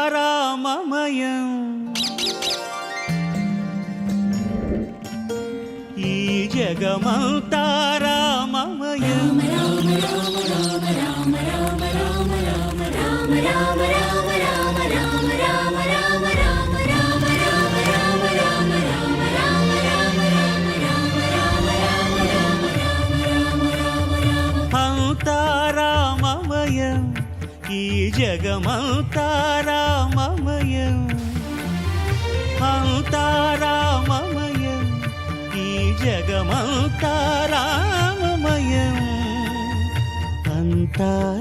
అంతారామమయం ఈ జగమంతారామమయం అంతారామమయం ఈ జగమంతారామమయం అంతారామమయం ఈ జగమంతారామమయం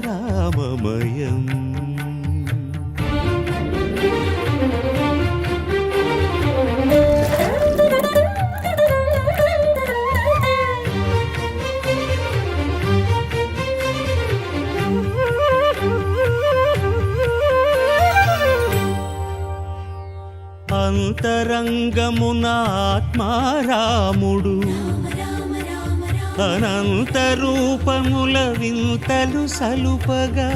అంతారామమయం అంతరంగమున ఆత్మారాముడు అనంత రూపముల వింతలు సలుపగా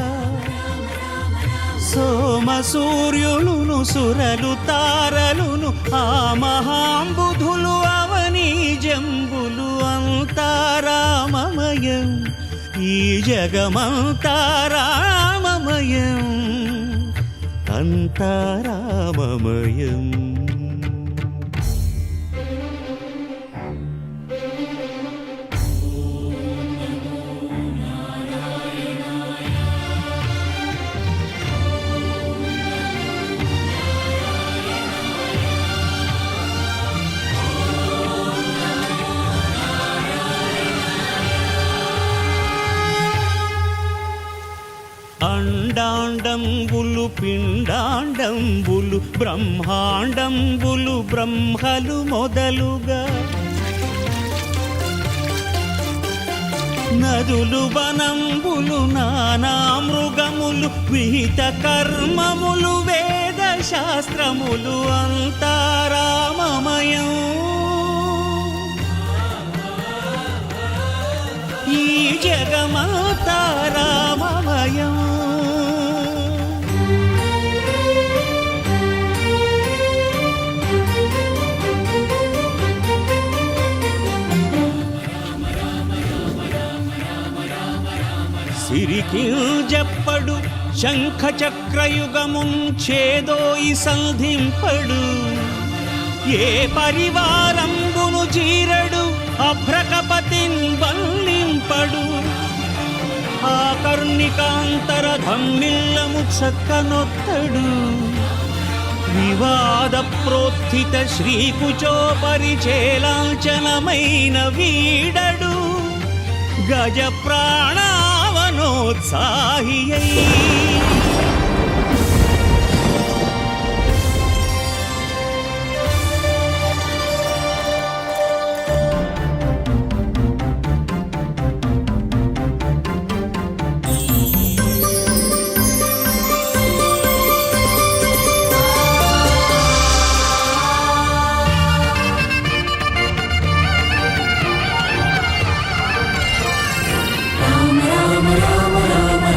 సోమ సూర్యులును సురలు తారలును ఆ మహాంబుధులు అవని జంబులు అంతారామమయం ఈ జగమంతారామమయం అంతారామమయం అండాండంబులు పిండాండంబులు బ్రహ్మాండంబులు బ్రహ్మలు మొదలుగా నదులు వనంబులు నానా మృగములు విహిత కర్మములు వేద శాస్త్రములు అంతారామమయం ఈ జగమంతారామమయం సిరికి జప్పడు శంఖ చక్రయుగముంచేదోయి సంధింపడు ఏ పరివారంబును జీరడు అభ్రకపతిన్ వల్లింపడు ఆ కర్ణికాంతర ధమ్మిల్లము చక్కనొత్తడు వివాద ప్రోత్థిత శ్రీకుచో పరిచేలాంఛనమైన వీడడు గజ ప్రాణావనోత్సాహియై Rama